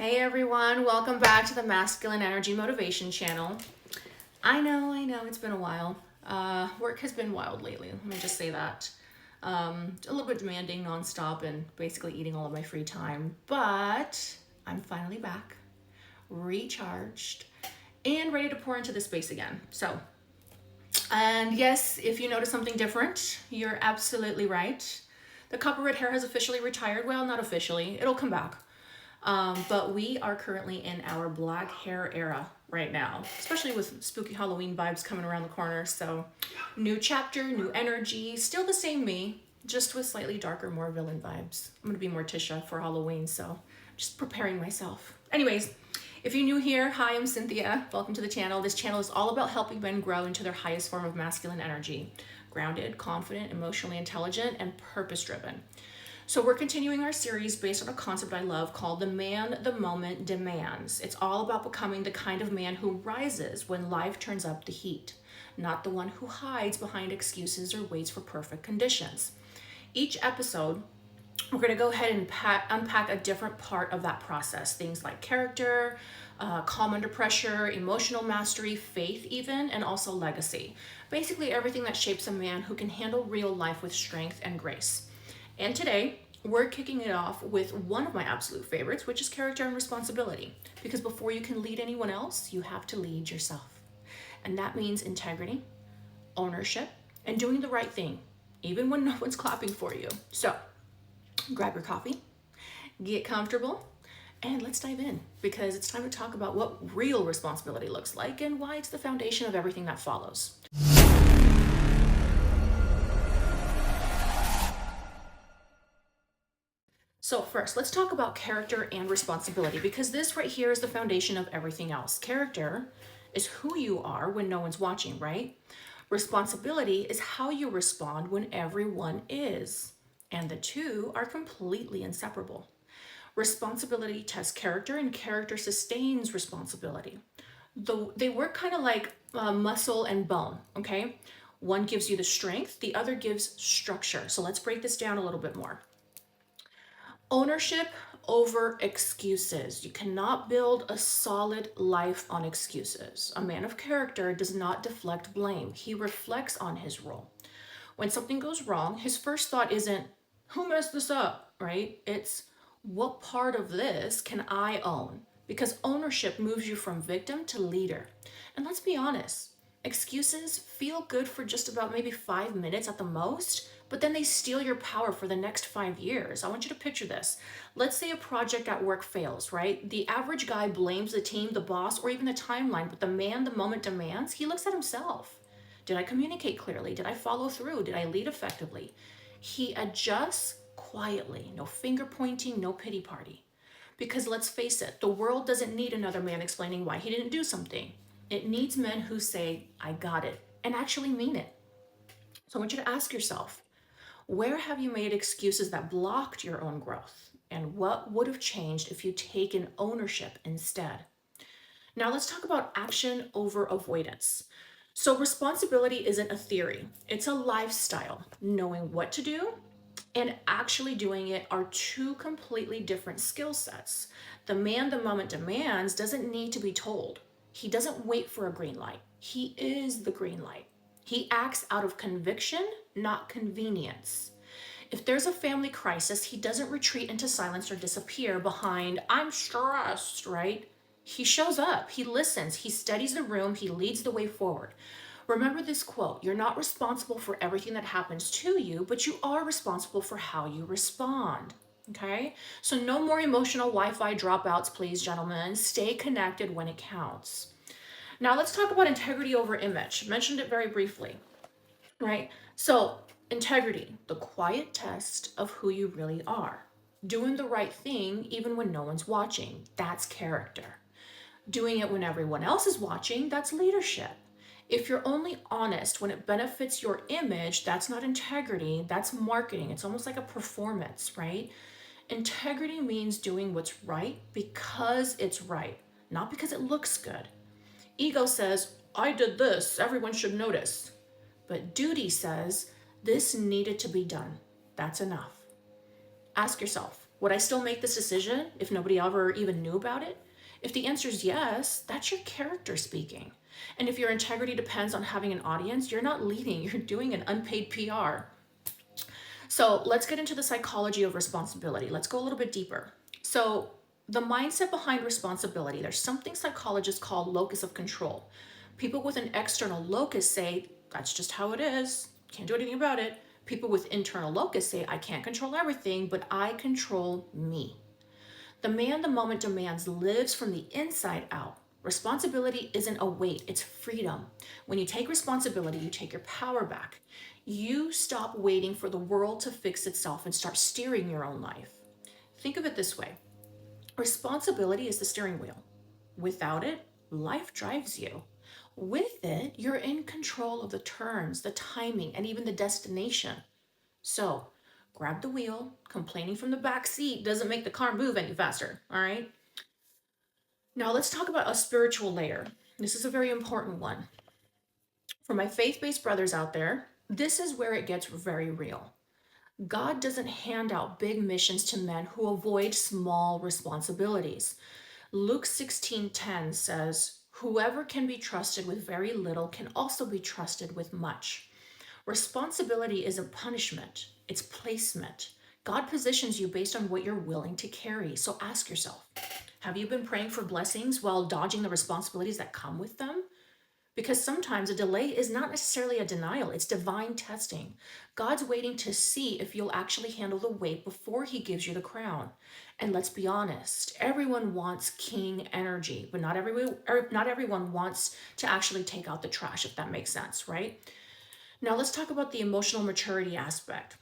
Hey everyone, welcome back to the Masculine Energy Motivation channel. I know, it's been a while. Work has been wild lately, let me just say that. A little bit demanding nonstop and basically eating all of my free time, but I'm finally back, recharged, and ready to pour into this space again. And yes, if you notice something different, you're absolutely right. The copper red hair has officially retired. Well, not officially, it'll come back. But we are currently in our black hair era right now, especially with spooky Halloween vibes coming around the corner. So new chapter, new energy, still the same me, just with slightly darker, more villain vibes. I'm gonna be Morticia for Halloween, so just preparing myself. Anyways, if you're new here, hi, I'm Cynthia. Welcome to the channel. This channel is all about helping men grow into their highest form of masculine energy. Grounded, confident, emotionally intelligent, and purpose-driven. So we're continuing our series based on a concept I love called The Man the Moment Demands. It's all about becoming the kind of man who rises when life turns up the heat, not the one who hides behind excuses or waits for perfect conditions. Each episode, we're going to go ahead and unpack a different part of that process. Things like character, calm under pressure, emotional mastery, faith even, and also legacy. Basically everything that shapes a man who can handle real life with strength and grace. And today, we're kicking it off with one of my absolute favorites, which is character and responsibility. Because before you can lead anyone else, you have to lead yourself. And that means integrity, ownership, and doing the right thing, even when no one's clapping for you. So, grab your coffee, get comfortable, and let's dive in, because it's time to talk about what real responsibility looks like and why it's the foundation of everything that follows. So first, let's talk about character and responsibility, because this right here is the foundation of everything else. Character is who you are when no one's watching, right? Responsibility is how you respond when everyone is. And the two are completely inseparable. Responsibility tests character and character sustains responsibility. They work kind of like muscle and bone, okay? One gives you the strength, the other gives structure. So let's break this down a little bit more. Ownership over excuses. You cannot build a solid life on excuses. A man of character does not deflect blame. He reflects on his role. When something goes wrong, his first thought isn't, who messed this up, right? It's, what part of this can I own? Because ownership moves you from victim to leader. And let's be honest, excuses feel good for just about maybe 5 minutes at the most, but then they steal your power for the next 5 years. I want you to picture this. Let's say a project at work fails, right? The average guy blames the team, the boss, or even the timeline, but the man the moment demands, he looks at himself. Did I communicate clearly? Did I follow through? Did I lead effectively? He adjusts quietly, no finger pointing, no pity party. Because let's face it, the world doesn't need another man explaining why he didn't do something. It needs men who say, I got it, and actually mean it. So I want you to ask yourself, where have you made excuses that blocked your own growth? And what would have changed if you'd taken ownership instead? Now let's talk about action over avoidance. So responsibility isn't a theory, it's a lifestyle. Knowing what to do and actually doing it are two completely different skill sets. The man the moment demands doesn't need to be told. He doesn't wait for a green light. He is the green light. He acts out of conviction, not convenience. If there's a family crisis, he doesn't retreat into silence or disappear behind, I'm stressed, right? He shows up, he listens, he studies the room, he leads the way forward. Remember this quote, you're not responsible for everything that happens to you, but you are responsible for how you respond. Okay? So no more emotional Wi-Fi dropouts, please, gentlemen. Stay connected when it counts. Now let's talk about integrity over image. I mentioned it very briefly, right? So integrity, the quiet test of who you really are. Doing the right thing even when no one's watching, that's character. Doing it when everyone else is watching, that's leadership. If you're only honest when it benefits your image, that's not integrity, that's marketing. It's almost like a performance, right? Integrity means doing what's right because it's right, not because it looks good. Ego says, I did this, everyone should notice. But duty says, this needed to be done. That's enough. Ask yourself, Would I still make this decision if nobody ever even knew about it? If the answer is yes, that's your character speaking. And if your integrity depends on having an audience, you're not leading, you're doing an unpaid PR. So let's get into the psychology of responsibility. Let's go a little bit deeper. So, the mindset behind responsibility, there's something psychologists call locus of control. People with an external locus say, that's just how it is, can't do anything about it. People with internal locus say, I can't control everything, but I control me. The man the moment demands lives from the inside out. Responsibility isn't a weight, it's freedom. When you take responsibility, you take your power back. You stop waiting for the world to fix itself and start steering your own life. Think of it this way: responsibility is the steering wheel. Without it, life drives you. With it, you're in control of the turns, the timing, and even the destination. So, grab the wheel. Complaining from the back seat doesn't make the car move any faster, all right? Now, let's talk about a spiritual layer. This is a very important one. For my faith based brothers out there, this is where it gets very real. God doesn't hand out big missions to men who avoid small responsibilities. Luke 16:10 says, "Whoever can be trusted with very little can also be trusted with much." Responsibility isn't punishment, it's placement. God positions you based on what you're willing to carry. So ask yourself, have you been praying for blessings while dodging the responsibilities that come with them? Because sometimes a delay is not necessarily a denial, it's divine testing. God's waiting to see if you'll actually handle the weight before he gives you the crown. And let's be honest, everyone wants king energy, but not everyone wants to actually take out the trash, if that makes sense, right? Now let's talk about the emotional maturity aspect.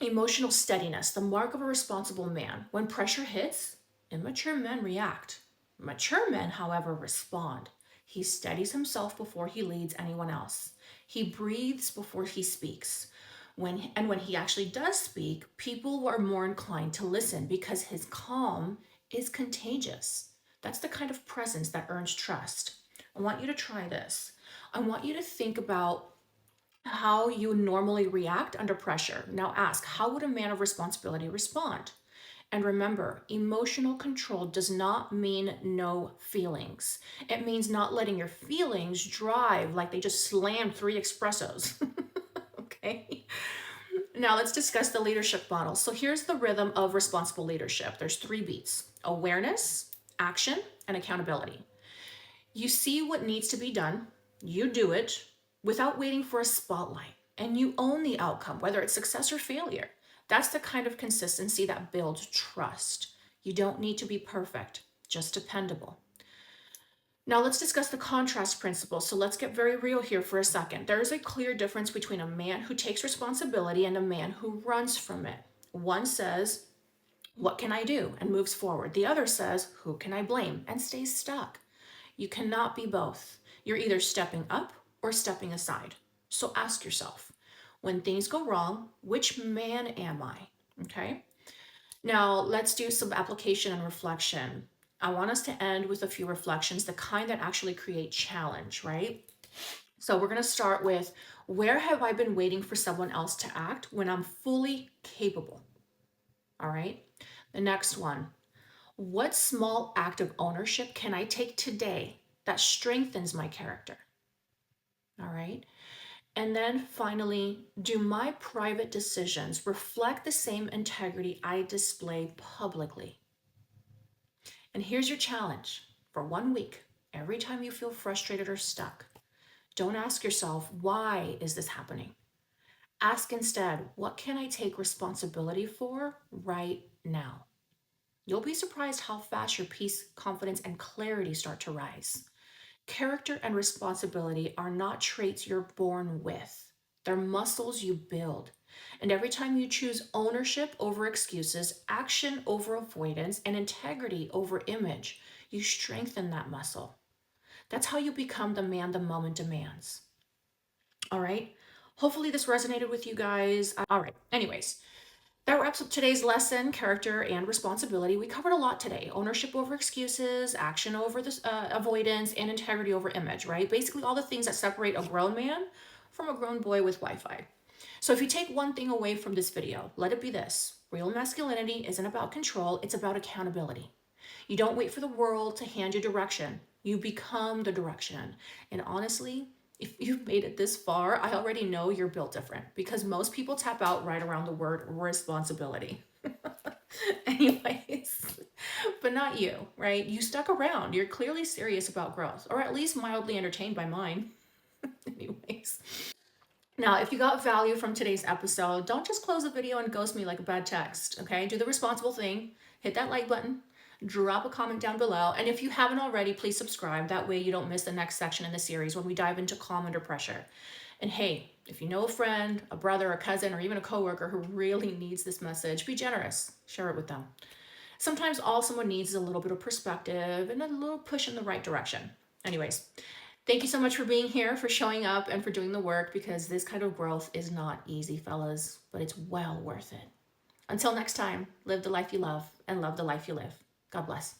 Emotional steadiness, the mark of a responsible man. When pressure hits, immature men react. Mature men, however, respond. He steadies himself before he leads anyone else. He breathes before he speaks. When he actually does speak, people are more inclined to listen because his calm is contagious. That's the kind of presence that earns trust. I want you to try this. I want you to think about how you normally react under pressure. Now ask, how would a man of responsibility respond? And remember, emotional control does not mean no feelings. It means not letting your feelings drive like they just slammed 3 espressos. Okay? Now let's discuss the leadership model. So here's the rhythm of responsible leadership. There's 3 beats: awareness, action, and accountability. You see what needs to be done, you do it without waiting for a spotlight, and you own the outcome, whether it's success or failure. That's the kind of consistency that builds trust. You don't need to be perfect, just dependable. Now let's discuss the contrast principle. So let's get very real here for a second. There is a clear difference between a man who takes responsibility and a man who runs from it. One says, what can I do? And moves forward. The other says, who can I blame? And stays stuck. You cannot be both. You're either stepping up or stepping aside. So ask yourself, when things go wrong, which man am I? Okay. Now let's do some application and reflection. I want us to end with a few reflections, the kind that actually create challenge, right? So we're going to start with, where have I been waiting for someone else to act when I'm fully capable? All right. The next one, what small act of ownership can I take today that strengthens my character? All right. And then finally, do my private decisions reflect the same integrity I display publicly? And here's your challenge for 1 week. Every time you feel frustrated or stuck, don't ask yourself, why is this happening? Ask instead, what can I take responsibility for right now? You'll be surprised how fast your peace, confidence, and clarity start to rise. Character and responsibility are not traits you're born with, they're muscles you build. And every time you choose ownership over excuses, action over avoidance, and integrity over image, you strengthen that muscle. That's how you become the man the moment demands. All right? Hopefully, this resonated with you guys. All right, anyways. That wraps up today's lesson, character and responsibility. We covered a lot today: ownership over excuses, action over avoidance, and integrity over image, right? Basically, all the things that separate a grown man from a grown boy with Wi Fi. So, if you take one thing away from this video, let it be this: Real masculinity isn't about control, it's about accountability. You don't wait for the world to hand you direction. You become the direction. And honestly, if you've made it this far, I already know you're built different because most people tap out right around the word responsibility. Anyways, but not you, right? You stuck around. You're clearly serious about growth, or at least mildly entertained by mine. Anyways. Now, if you got value from today's episode, don't just close the video and ghost me like a bad text, okay? Do the responsible thing. Hit that like button, drop a comment down below, and if you haven't already, please subscribe. That way you don't miss the next section in the series when we dive into calm under pressure. And hey, if you know a friend, a brother, a cousin, or even a coworker who really needs this message, be generous. Share it with them. Sometimes all someone needs is a little bit of perspective and a little push in the right direction. Anyways, thank you so much for being here, for showing up, and for doing the work, because this kind of growth is not easy, fellas, but it's well worth it. Until next time, live the life you love and love the life you live. God bless.